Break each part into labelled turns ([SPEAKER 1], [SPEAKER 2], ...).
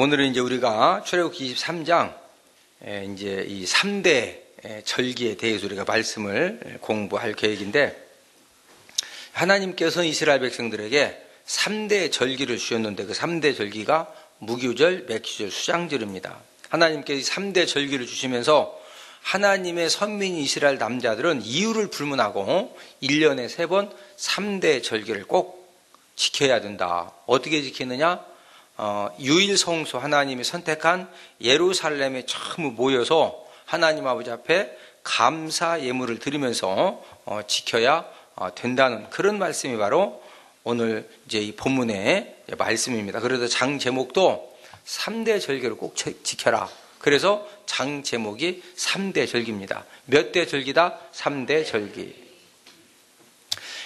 [SPEAKER 1] 오늘은 이제 우리가 출애굽기 23장 이제 이 3대 절기에 대해서 우리가 말씀을 공부할 계획인데, 하나님께서는 이스라엘 백성들에게 3대 절기를 주셨는데 그 3대 절기가 무교절, 맥주절, 수장절입니다. 하나님께서 이 3대 절기를 주시면서 하나님의 선민 이스라엘 남자들은 이유를 불문하고 1년에 3번 3대 절기를 꼭 지켜야 된다. 어떻게 지키느냐? 유일성소 하나님이 선택한 예루살렘에 처음 모여서 하나님 아버지 앞에 감사 예물을 드리면서 지켜야 된다는 그런 말씀이 바로 오늘 이제 이 본문의 말씀입니다. 그래서 장 제목도 3대 절기를 꼭 지켜라. 그래서 장 제목이 3대 절기입니다. 몇 대 절기다? 3대 절기.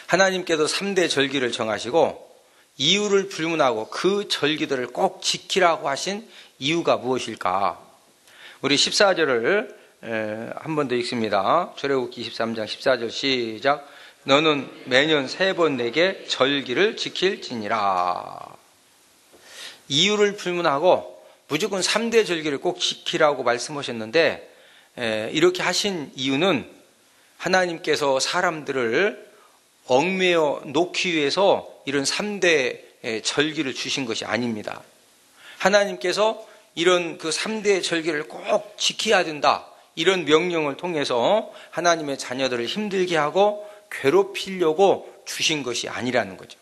[SPEAKER 1] 하나님께서 3대 절기를 정하시고 이유를 불문하고 그 절기들을 꼭 지키라고 하신 이유가 무엇일까? 우리 14절을 한 번 더 읽습니다. 출애굽기 23장 14절 시작. 너는 매년 3번 내게 절기를 지킬지니라. 이유를 불문하고 무조건 3대 절기를 꼭 지키라고 말씀하셨는데, 이렇게 하신 이유는 하나님께서 사람들을 얽매여 놓기 위해서 이런 3대 절기를 주신 것이 아닙니다. 하나님께서 이런 그 3대 절기를 꼭 지켜야 된다, 이런 명령을 통해서 하나님의 자녀들을 힘들게 하고 괴롭히려고 주신 것이 아니라는 거죠.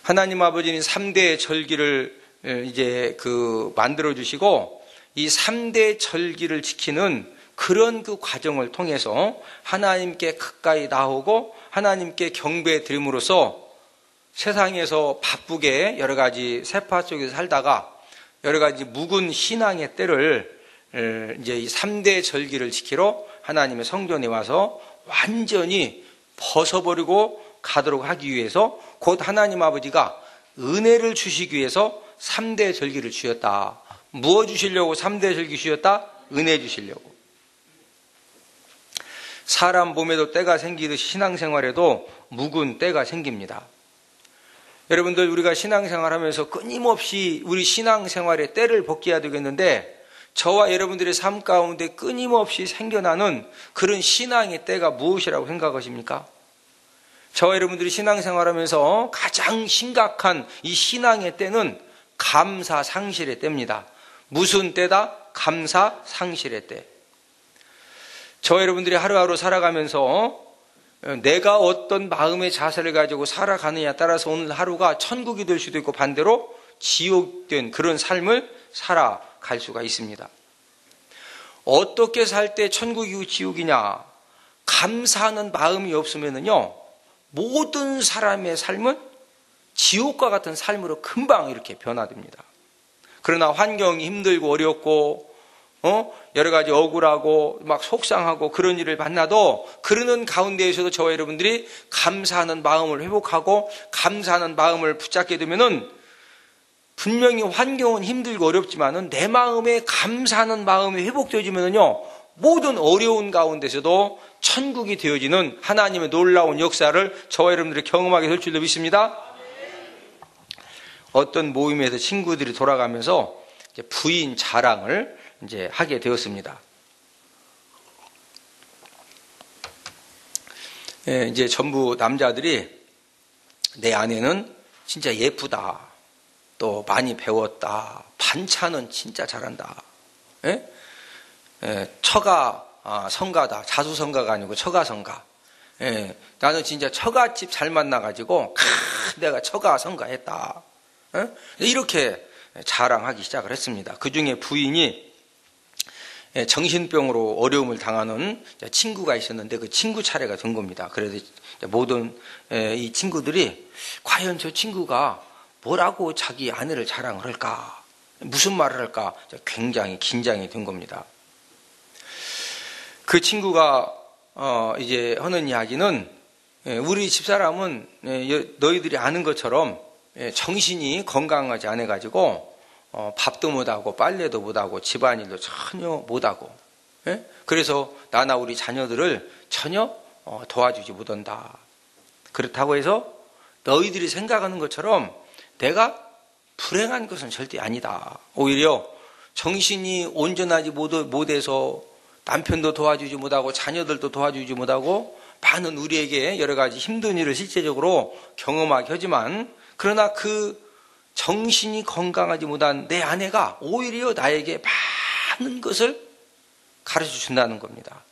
[SPEAKER 1] 하나님 아버지는 3대 절기를 이제 만들어 주시고 이 3대 절기를 지키는 그런 그 과정을 통해서 하나님께 가까이 나오고 하나님께 경배 드림으로써 세상에서 바쁘게 여러 가지 세파 속에서 살다가 여러 가지 묵은 신앙의 때를 이제 이 3대 절기를 지키러 하나님의 성전에 와서 완전히 벗어버리고 가도록 하기 위해서 곧 하나님 아버지가 은혜를 주시기 위해서 3대 절기를 주셨다. 무엇 주시려고 3대 절기 주셨다? 은혜 주시려고. 사람 몸에도 때가 생기듯이 신앙생활에도 묵은 때가 생깁니다. 여러분들, 우리가 신앙생활하면서 끊임없이 우리 신앙생활의 때를 벗겨야 되겠는데, 저와 여러분들의 삶 가운데 끊임없이 생겨나는 그런 신앙의 때가 무엇이라고 생각하십니까? 저와 여러분들이 신앙생활하면서 가장 심각한 이 신앙의 때는 감사 상실의 때입니다. 무슨 때다? 감사 상실의 때. 저와 여러분들이 하루하루 살아가면서 내가 어떤 마음의 자세를 가지고 살아가느냐에 따라서 오늘 하루가 천국이 될 수도 있고 반대로 지옥된 그런 삶을 살아갈 수가 있습니다. 어떻게 살 때 천국이고 지옥이냐? 감사하는 마음이 없으면요, 모든 사람의 삶은 지옥과 같은 삶으로 금방 이렇게 변화됩니다. 그러나 환경이 힘들고 어렵고 여러 가지 억울하고 막 속상하고 그런 일을 만나도 그러는 가운데에서도 저와 여러분들이 감사하는 마음을 회복하고 감사하는 마음을 붙잡게 되면은 분명히 환경은 힘들고 어렵지만은 내 마음에 감사하는 마음이 회복되어지면은요, 모든 어려운 가운데서도 천국이 되어지는 하나님의 놀라운 역사를 저와 여러분들이 경험하게 될 줄로 믿습니다. 어떤 모임에서 친구들이 돌아가면서 이제 부인 자랑을 이제 하게 되었습니다. 이제 전부 남자들이 내 아내는 진짜 예쁘다, 또 많이 배웠다, 반찬은 진짜 잘한다, 처가 성가다, 자수성가가 아니고 처가성가, 나는 진짜 처갓집 잘 만나가지고 내가 처가성가했다, 이렇게 자랑하기 시작을 했습니다. 그 중에 부인이 정신병으로 어려움을 당하는 친구가 있었는데 그 친구 차례가 된 겁니다. 그래서 모든 이 친구들이 과연 저 친구가 뭐라고 자기 아내를 자랑을 할까, 무슨 말을 할까, 굉장히 긴장이 된 겁니다. 그 친구가 이제 하는 이야기는, 우리 집사람은 너희들이 아는 것처럼 정신이 건강하지 않아가지고 밥도 못하고 빨래도 못하고 집안일도 전혀 못하고, 그래서 나나 우리 자녀들을 전혀 도와주지 못한다. 그렇다고 해서 너희들이 생각하는 것처럼 내가 불행한 것은 절대 아니다. 오히려 정신이 온전하지 못해서 남편도 도와주지 못하고 자녀들도 도와주지 못하고 많은 우리에게 여러 가지 힘든 일을 실제적으로 경험하게 하지만, 그러나 그 정신이 건강하지 못한 내 아내가 오히려 나에게 많은 것을 가르쳐 준다는 겁니다.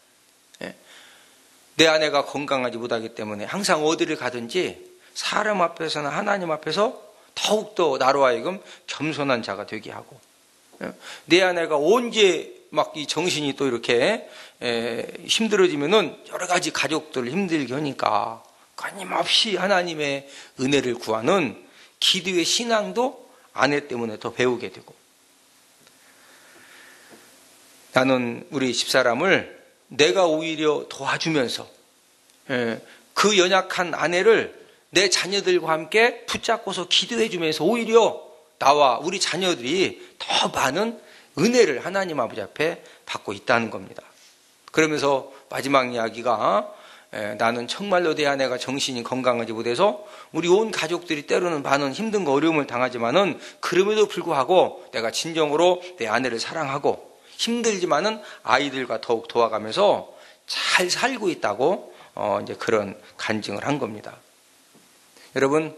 [SPEAKER 1] 내 아내가 건강하지 못하기 때문에 항상 어디를 가든지 사람 앞에서나 하나님 앞에서 더욱더 나로 하여금 겸손한 자가 되게 하고, 내 아내가 언제 막 이 정신이 또 이렇게 힘들어지면은 여러 가지 가족들 힘들게 하니까 끊임없이 하나님의 은혜를 구하는 기도의 신앙도 아내 때문에 더 배우게 되고, 나는 우리 집사람을 내가 오히려 도와주면서 그 연약한 아내를 내 자녀들과 함께 붙잡고서 기도해 주면서 오히려 나와 우리 자녀들이 더 많은 은혜를 하나님 아버지 앞에 받고 있다는 겁니다. 그러면서 마지막 이야기가, 나는 정말로 내 아내가 정신이 건강하지 못해서 우리 온 가족들이 때로는 많은 힘든 거 어려움을 당하지만은 그럼에도 불구하고 내가 진정으로 내 아내를 사랑하고 힘들지만은 아이들과 더욱 도와가면서 잘 살고 있다고 이제 그런 간증을 한 겁니다. 여러분,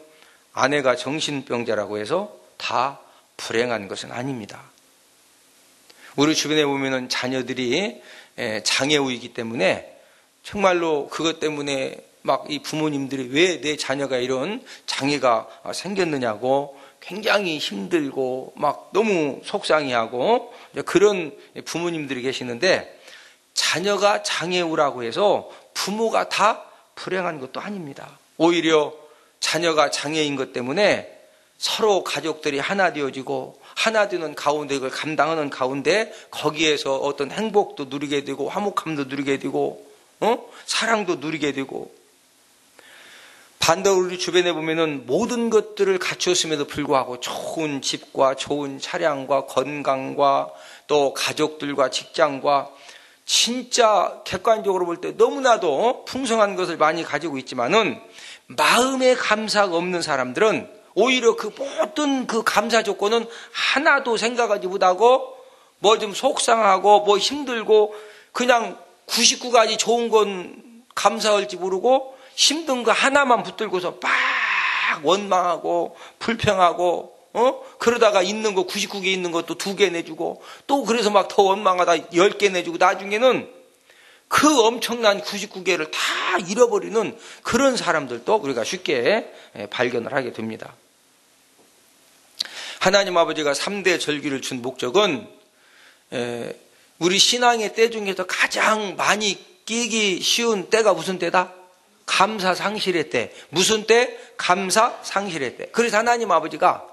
[SPEAKER 1] 아내가 정신병자라고 해서 다 불행한 것은 아닙니다. 우리 주변에 보면은 자녀들이 장애우이기 때문에 정말로 그것 때문에 막 이 부모님들이 왜 내 자녀가 이런 장애가 생겼느냐고 굉장히 힘들고 막 너무 속상해하고 그런 부모님들이 계시는데, 자녀가 장애우라고 해서 부모가 다 불행한 것도 아닙니다. 오히려 자녀가 장애인 것 때문에 서로 가족들이 하나 되어지고 하나 되는 가운데, 그걸 감당하는 가운데 거기에서 어떤 행복도 누리게 되고 화목함도 누리게 되고 사랑도 누리게 되고, 반대로 우리 주변에 보면은 모든 것들을 갖추었음에도 불구하고 좋은 집과 좋은 차량과 건강과 또 가족들과 직장과 진짜 객관적으로 볼 때 너무나도 풍성한 것을 많이 가지고 있지만은 마음의 감사가 없는 사람들은 오히려 그 모든 그 감사 조건은 하나도 생각하지 못하고 뭐 좀 속상하고 뭐 힘들고 그냥 99가지 좋은 건 감사할지 모르고 힘든 거 하나만 붙들고서 막 원망하고 불평하고 그러다가 있는 거 99개 있는 것도 2개 내주고 또 그래서 막 더 원망하다 10개 내주고 나중에는 그 엄청난 99개를 다 잃어버리는 그런 사람들도 우리가 쉽게 발견을 하게 됩니다. 하나님 아버지가 3대 절기를 준 목적은 우리 신앙의 때 중에서 가장 많이 끼기 쉬운 때가 무슨 때다? 감사 상실의 때. 무슨 때? 감사 상실의 때. 그래서 하나님 아버지가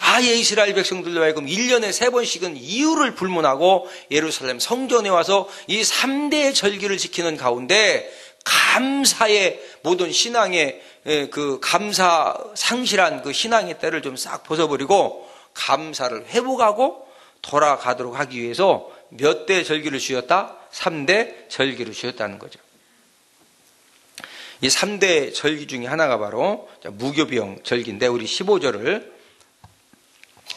[SPEAKER 1] 아예 이스라엘 백성들로 하여금 1년에 3번씩은 이유를 불문하고 예루살렘 성전에 와서 이 3대 절기를 지키는 가운데 감사의 모든 신앙의 그 감사 상실한 그 신앙의 때를 좀 싹 벗어버리고 감사를 회복하고 돌아가도록 하기 위해서 몇 대 절기를 주었다? 3대 절기를 주었다는 거죠. 이 3대 절기 중에 하나가 바로 무교병 절기인데, 우리 15절을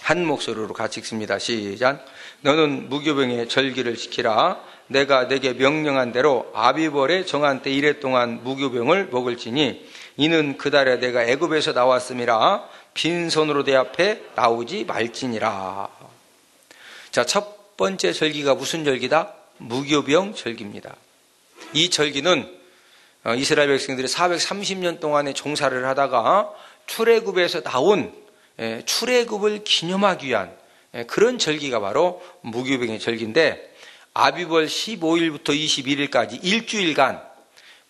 [SPEAKER 1] 한 목소리로 같이 읽습니다. 시작. 너는 무교병의 절기를 지키라. 내가 내게 명령한 대로 아비벌의 정한 때 1회 동안 무교병을 먹을지니 이는 그 달에 내가 애굽에서 나왔음이라 빈손으로 내 앞에 나오지 말지니라. 자, 첫 번째 절기가 무슨 절기다? 무교병 절기입니다. 이 절기는 이스라엘 백성들이 430년 동안의 종사를 하다가 출애굽에서 나온 출애굽을 기념하기 위한 그런 절기가 바로 무교병의 절기인데, 아비벌 15일부터 21일까지 일주일간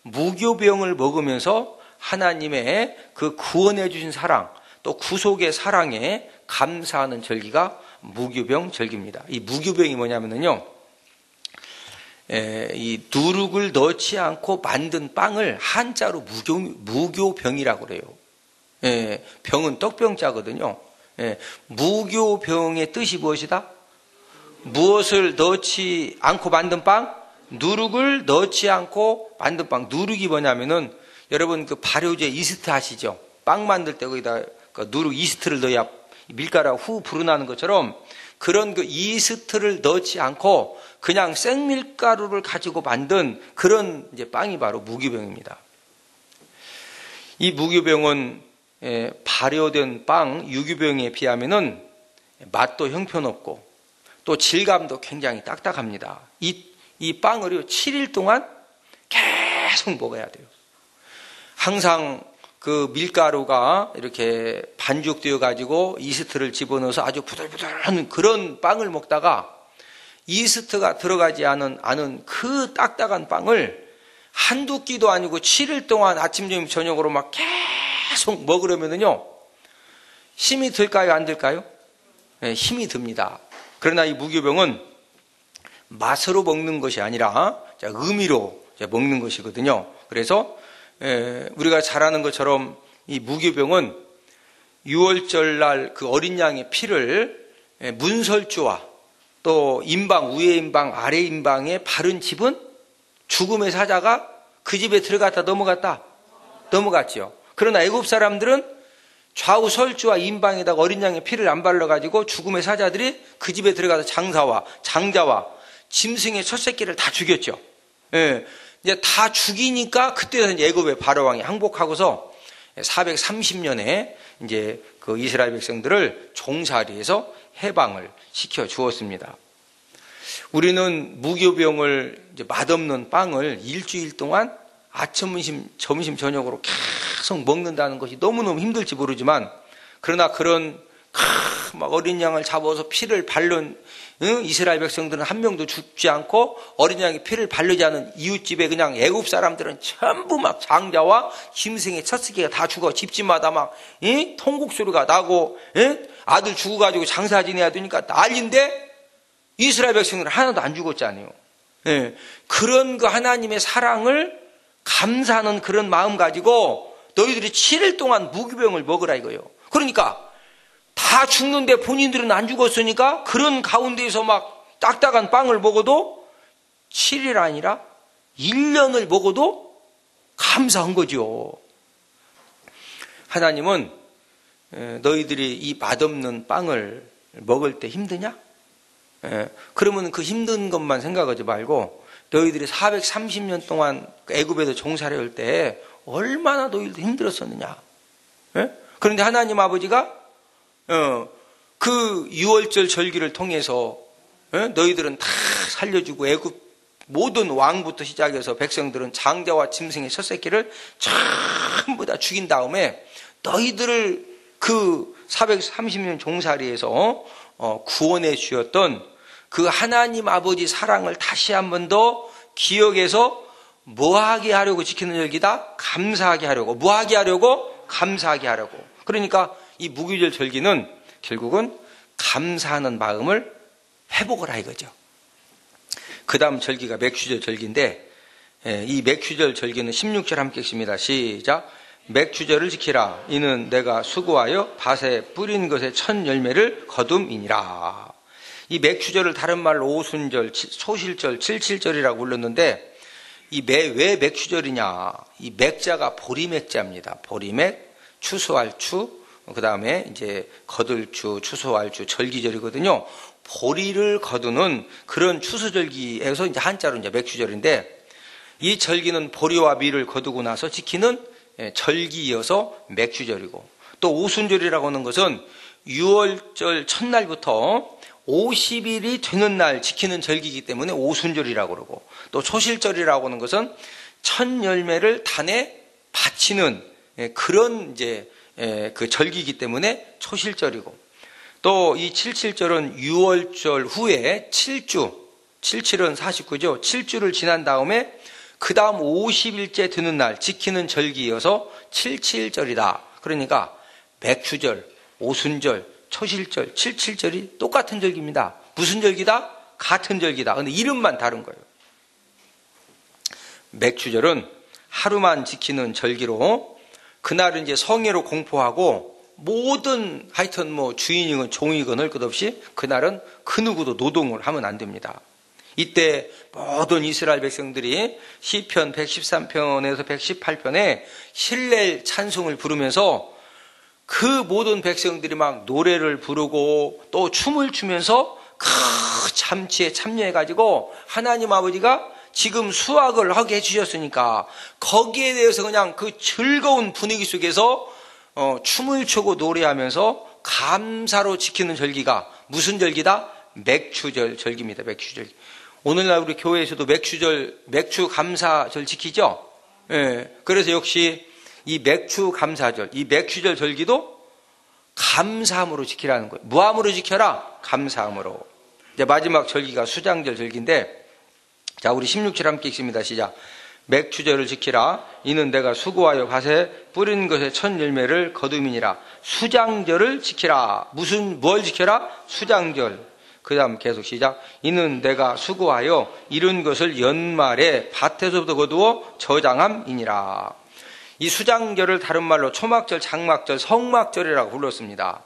[SPEAKER 1] 무교병을 먹으면서 하나님의 그 구원해 주신 사랑, 또 구속의 사랑에 감사하는 절기가 무교병 절기입니다. 이 무교병이 뭐냐면요, 이 누룩을 넣지 않고 만든 빵을 한자로 무교병이라고 그래요. 병은 떡병자거든요. 무교병의 뜻이 무엇이다? 무엇을 넣지 않고 만든 빵? 누룩을 넣지 않고 만든 빵. 누룩이 뭐냐면은 여러분 그 발효제 이스트 아시죠? 빵 만들 때 거기다 그 누룩 이스트를 넣어야 밀가루가 후 불어나는 것처럼 그런 그 이스트를 넣지 않고 그냥 생밀가루를 가지고 만든 그런 이제 빵이 바로 무교병입니다. 이 무교병은 발효된 빵 유교병에 비하면은 맛도 형편없고 또 질감도 굉장히 딱딱합니다. 이 빵을요 7일 동안 계속 먹어야 돼요. 항상 그 밀가루가 이렇게 반죽되어 가지고 이스트를 집어넣어서 아주 부들부들한 그런 빵을 먹다가 이스트가 들어가지 않은 그 딱딱한 빵을 한두 끼도 아니고 7일 동안 아침, 점심, 저녁으로 막 계속 먹으려면요 힘이 들까요, 안 들까요? 네, 힘이 듭니다. 그러나 이 무교병은 맛으로 먹는 것이 아니라 의미로 먹는 것이거든요. 그래서 우리가 잘 아는 것처럼 이 무교병은 6월절 날 그 어린 양의 피를 문설주와 또 임방, 위에 임방, 아래 임방에 바른 집은 죽음의 사자가 그 집에 들어갔다 넘어갔지요. 그러나 애굽 사람들은 좌우 설주와 임방에다가 어린 양의 피를 안 발라가지고 죽음의 사자들이 그 집에 들어가서 장사와 장자와 짐승의 첫 새끼를 다 죽였죠. 예. 이제 다 죽이니까 그때서 이제 애굽의 바로왕이 항복하고서 430년에 이제 그 이스라엘 백성들을 종살이해서 해방을 시켜 주었습니다. 우리는 무교병을 이제 맛없는 빵을 일주일 동안 아침, 점심, 저녁으로 계속 먹는다는 것이 너무너무 힘들지 모르지만 그러나 그런 막 어린 양을 잡아서 피를 바른 이스라엘 백성들은 한 명도 죽지 않고 어린 양이 피를 바르지 않은 이웃집에 그냥 애굽 사람들은 전부 막 장자와 짐승의 첫 새끼가 다 죽어 집집마다 막 통곡 소리가 나고 아들 죽어가지고 장사 지내야 되니까 난리인데 이스라엘 백성들은 하나도 안 죽었잖아요. 그런 그 하나님의 사랑을 감사하는 그런 마음 가지고 너희들이 7일 동안 무교병을 먹으라 이거예요. 그러니까 다 죽는데 본인들은 안 죽었으니까 그런 가운데에서 막 딱딱한 빵을 먹어도 7일 아니라 1년을 먹어도 감사한 거죠. 하나님은 너희들이 이 맛없는 빵을 먹을 때 힘드냐? 그러면 그 힘든 것만 생각하지 말고 너희들이 430년 동안 애굽에서 종살이 할 때 얼마나 너희들도 힘들었었느냐? 그런데 하나님 아버지가 그 6월절 절기를 통해서 너희들은 다 살려주고 애굽 모든 왕부터 시작해서 백성들은 장자와 짐승의 첫 새끼를 전부 다 죽인 다음에 너희들을 그 430년 종살이에서 구원해 주셨던 그 하나님 아버지 사랑을 다시 한 번 더 기억해서 뭐하게 하려고 지키는 절기다? 감사하게 하려고. 뭐하게 하려고? 감사하게 하려고. 그러니까 이 무교절 절기는 결국은 감사하는 마음을 회복을 하 이거죠. 그 다음 절기가 맥추절 절기인데 이 맥추절 절기는 16절 함께 읽습니다. 시작. 맥추절을 지키라. 이는 내가 수고하여 밭에 뿌린 것의 첫 열매를 거둠이니라. 이 맥추절을 다른 말로 오순절, 소실절, 칠칠절이라고 불렀는데 왜 맥추절이냐? 이 맥자가 보리맥자입니다. 보리맥, 추수할 추, 그 다음에 이제 거들추, 추수할 추, 절기절이거든요. 보리를 거두는 그런 추수절기에서 이제 한자로 이제 맥추절인데 이 절기는 보리와 밀을 거두고 나서 지키는 절기이어서 맥추절이고 또 오순절이라고 하는 것은 6월절 첫날부터 50일이 되는 날 지키는 절기이기 때문에 오순절이라고 그러고 또 초실절이라고 하는 것은 첫 열매를 단에 바치는 그런 이제 그 절기이기 때문에 초실절이고 또 이 칠칠절은 6월절 후에 7주, 77은 49죠. 7주를 지난 다음에 그 다음 50일째 되는 날 지키는 절기이어서 칠칠절이다. 그러니까 맥추절, 오순절, 초실절, 칠칠절이 똑같은 절기입니다. 무슨 절기다? 같은 절기다. 근데 이름만 다른 거예요. 맥추절은 하루만 지키는 절기로 그날은 이제 성회로 공포하고 모든 하여튼 뭐 주인이건 종이건 할 것 없이 그날은 그 누구도 노동을 하면 안 됩니다. 이때 모든 이스라엘 백성들이 시편 113편에서 118편에 힐렐 찬송을 부르면서 그 모든 백성들이 막 노래를 부르고 또 춤을 추면서 그 참치에 참여해가지고 하나님 아버지가 지금 수확을 하게 해주셨으니까 거기에 대해서 그냥 그 즐거운 분위기 속에서 춤을 추고 노래하면서 감사로 지키는 절기가 무슨 절기다? 맥추절 절기입니다. 맥추절. 오늘날 우리 교회에서도 맥추 감사절 지키죠? 예. 그래서 역시 이 맥추 감사절, 이 맥추절 절기도 감사함으로 지키라는 거예요. 무함으로 지켜라? 감사함으로. 이제 마지막 절기가 수장절 절기인데, 자, 우리 16절 함께 읽습니다. 시작. 맥추절을 지키라. 이는 내가 수고하여 밭에 뿌린 것의 첫 열매를 거둠이니라. 수장절을 지키라. 뭘 지켜라? 수장절. 그 다음 계속 시작. 이는 내가 수고하여 이룬 것을 연말에 밭에서부터 거두어 저장함이니라. 이 수장절을 다른 말로 초막절, 장막절, 성막절이라고 불렀습니다.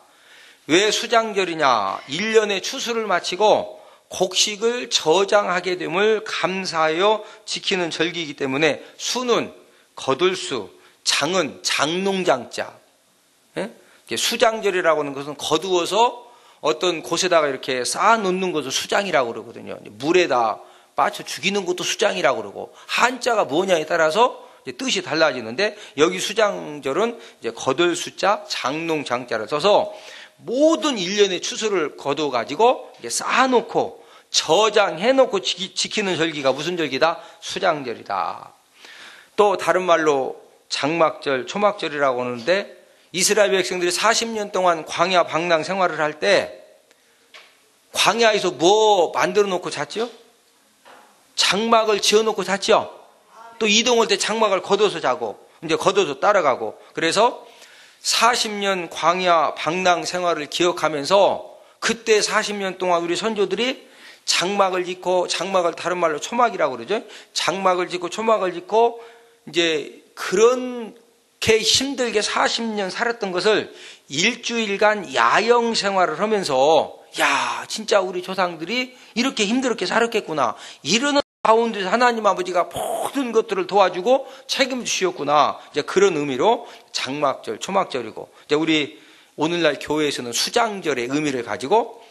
[SPEAKER 1] 왜 수장절이냐? 1년의 추수를 마치고 곡식을 저장하게 됨을 감사하여 지키는 절기이기 때문에 수는 거둘 수, 장은 장농장자. 예? 수장절이라고 하는 것은 거두어서 어떤 곳에다가 이렇게 쌓아놓는 것을 수장이라고 그러거든요. 물에다 빠져 죽이는 것도 수장이라고 그러고, 한자가 뭐냐에 따라서 뜻이 달라지는데, 여기 수장절은 이제 거둘 숫자, 장농장자를 써서 모든 1년의 추수를 거둬가지고 쌓아놓고 저장해놓고 지키는 절기가 무슨 절기다? 수장절이다. 또 다른 말로 장막절, 초막절이라고 하는데, 이스라엘 백성들이 40년 동안 광야 방랑 생활을 할 때 광야에서 뭐 만들어 놓고 잤죠? 장막을 지어 놓고 잤죠? 또 이동할 때 장막을 걷어서 자고, 이제 걷어서 따라가고, 그래서 40년 광야 방랑 생활을 기억하면서 그때 40년 동안 우리 선조들이 장막을 짓고, 장막을 다른 말로 초막이라고 그러죠. 장막을 짓고 초막을 짓고 이제 그렇게 힘들게 40년 살았던 것을 일주일간 야영 생활을 하면서, 야, 진짜 우리 조상들이 이렇게 힘들게 살았겠구나, 이러는 가운데서 하나님 아버지가 모든 것들을 도와주고 책임지셨구나, 이제 그런 의미로 장막절, 초막절이고, 이제 우리 오늘날 교회에서는 수장절의 의미를 가지고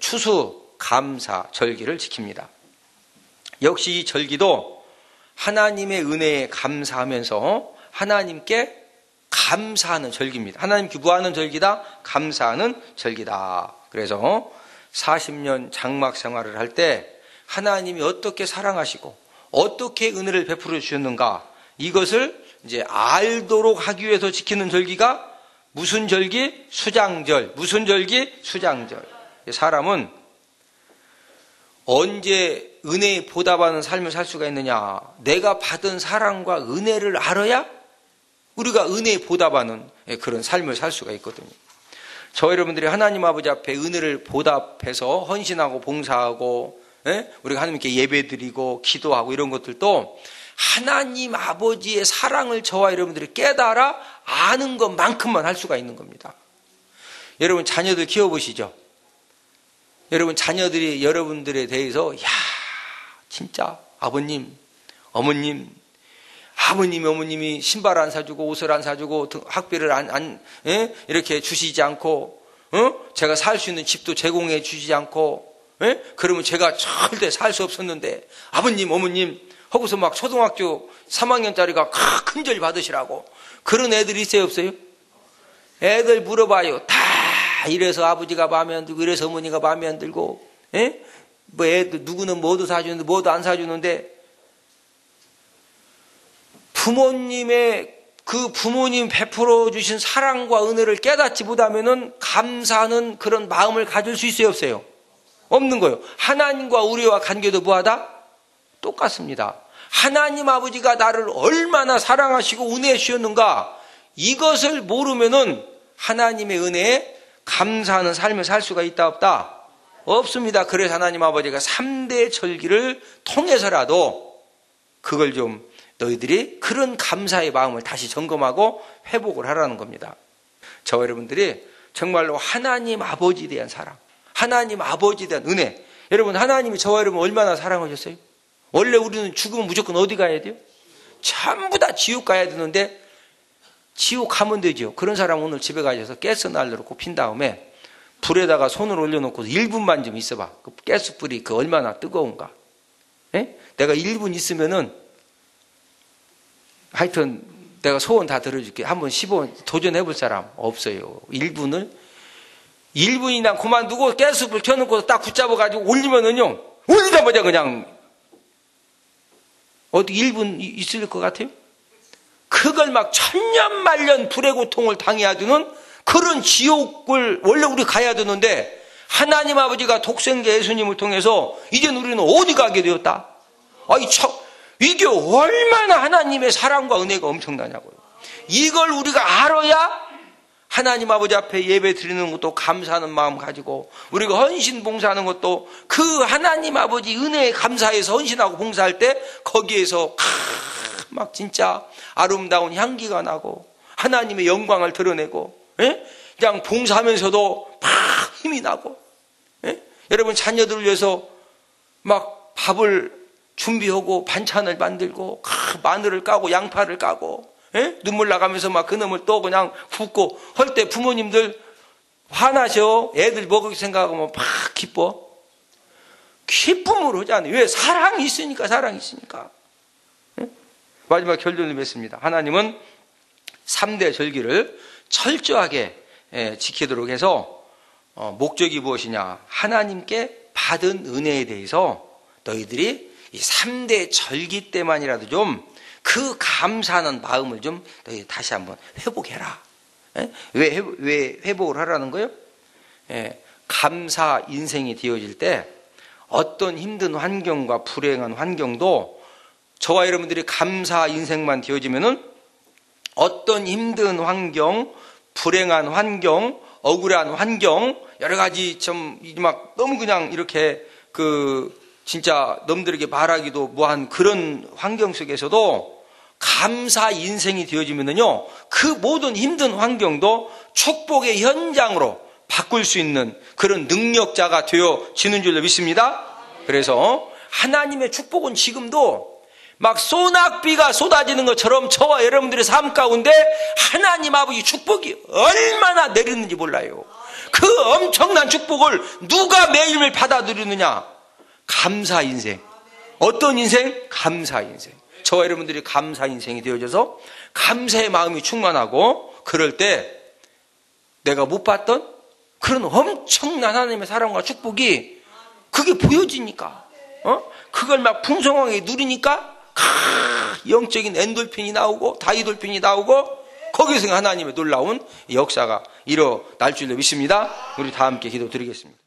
[SPEAKER 1] 추수 감사 절기를 지킵니다. 역시 이 절기도 하나님의 은혜에 감사하면서 하나님께 감사하는 절기입니다. 하나님께 무하는 절기다, 감사하는 절기다. 그래서 40년 장막 생활을 할 때 하나님이 어떻게 사랑하시고 어떻게 은혜를 베풀어 주셨는가, 이것을 이제 알도록 하기 위해서 지키는 절기가 무슨 절기? 수장절. 무슨 절기? 수장절. 사람은 언제 은혜에 보답하는 삶을 살 수가 있느냐? 내가 받은 사랑과 은혜를 알아야 우리가 은혜에 보답하는 그런 삶을 살 수가 있거든요. 저 여러분들이 하나님 아버지 앞에 은혜를 보답해서 헌신하고 봉사하고, 우리가 하나님께 예배드리고 기도하고 이런 것들도 하나님 아버지의 사랑을 저와 여러분들이 깨달아 아는 것만큼만 할 수가 있는 겁니다. 여러분 자녀들 키워보시죠. 여러분 자녀들이 여러분들에 대해서, 야, 진짜 아버님, 어머님, 아버님이 어머님이 신발 안 사주고 옷을 안 사주고 학비를 이렇게 주시지 않고, 제가 살 수 있는 집도 제공해 주시지 않고, 그러면 제가 절대 살 수 없었는데 아버님, 어머님 하고서 막 초등학교 3학년짜리가 큰절 받으시라고, 그런 애들이 있어요, 없어요? 애들 물어봐요. 다 이래서 아버지가 마음에 안 들고 이래서 어머니가 마음에 안 들고, 뭐 애들 누구는 뭐도 사주는데 뭐도 안 사주는데, 부모님 베풀어 주신 사랑과 은혜를 깨닫지 못하면은 감사하는 그런 마음을 가질 수 있어요, 없어요? 없는 거예요. 하나님과 우리와 관계도 뭐하다? 똑같습니다. 하나님 아버지가 나를 얼마나 사랑하시고 은혜해 주셨는가, 이것을 모르면은 하나님의 은혜에 감사하는 삶을 살 수가 있다, 없다? 없습니다. 그래서 하나님 아버지가 3대 절기를 통해서라도 그걸 좀 너희들이 그런 감사의 마음을 다시 점검하고 회복을 하라는 겁니다. 저 여러분들이 정말로 하나님 아버지에 대한 사랑, 하나님 아버지에 대한 은혜, 여러분 하나님이 저와 여러분 얼마나 사랑하셨어요? 원래 우리는 죽으면 무조건 어디 가야 돼요? 전부 다 지옥 가야 되는데 지옥 가면 되죠. 그런 사람 오늘 집에 가셔서 가스 난로를 꼽힌 다음에 불에다가 손을 올려놓고 1분만 좀 있어봐. 그 가스불이 그 얼마나 뜨거운가. 예? 내가 1분 있으면은 하여튼 내가 소원 다 들어줄게. 한번 도전해볼 사람 없어요. 1분이나 그만두고 가스불 켜놓고 딱 붙잡아가지고 올리면은요, 올리자마자 그냥 어디 1분 있을 것 같아요? 그걸 막 천년만년 불의 고통을 당해야 되는 그런 지옥을 원래 우리 가야 되는데 하나님 아버지가 독생자 예수님을 통해서 이제 우리는 어디 가게 되었다? 이게 얼마나 하나님의 사랑과 은혜가 엄청나냐고요. 이걸 우리가 알아야 하나님 아버지 앞에 예배 드리는 것도 감사하는 마음 가지고 우리가 헌신 봉사하는 것도 그 하나님 아버지 은혜에 감사해서 헌신하고 봉사할 때 거기에서 막 진짜 아름다운 향기가 나고 하나님의 영광을 드러내고, 예? 그냥 봉사하면서도 막 힘이 나고, 예? 여러분 자녀들을 위해서 막 밥을 준비하고 반찬을 만들고 마늘을 까고 양파를 까고, 예? 눈물 나가면서 막 그놈을 또 그냥 굽고 할 때 부모님들 화나셔. 애들 먹을 생각하면 막 기뻐. 기쁨으로 하잖아요. 왜? 사랑이 있으니까. 예? 마지막 결론을 맺습니다. 하나님은 3대 절기를 철저하게 지키도록 해서 목적이 무엇이냐? 하나님께 받은 은혜에 대해서 너희들이 이 3대 절기 때만이라도 좀 그 감사하는 마음을 좀 너희 다시 한번 회복해라. 왜 회복을 하라는 거예요? 감사 인생이 되어질 때 어떤 힘든 환경과 불행한 환경도 저와 여러분들이 감사 인생만 되어지면은 어떤 힘든 환경, 불행한 환경, 억울한 환경, 여러 가지 막 너무 그냥 이렇게 진짜 남들에게 말하기도 뭐한 그런 환경 속에서도 감사 인생이 되어지면은요, 그 모든 힘든 환경도 축복의 현장으로 바꿀 수 있는 그런 능력자가 되어지는 줄로 믿습니다. 그래서 하나님의 축복은 지금도 막 소낙비가 쏟아지는 것처럼 저와 여러분들의 삶 가운데 하나님 아버지 축복이 얼마나 내리는지 몰라요. 그 엄청난 축복을 누가 매일매일 받아들이느냐? 감사 인생. 어떤 인생? 감사 인생. 저와 여러분들이 감사 인생이 되어져서 감사의 마음이 충만하고 그럴 때 내가 못 봤던 그런 엄청난 하나님의 사랑과 축복이 그게 보여지니까, 그걸 막 풍성하게 누리니까 영적인 엔돌핀이 나오고 다이돌핀이 나오고 거기서 하나님의 놀라운 역사가 일어날 줄로 믿습니다. 우리 다 함께 기도드리겠습니다.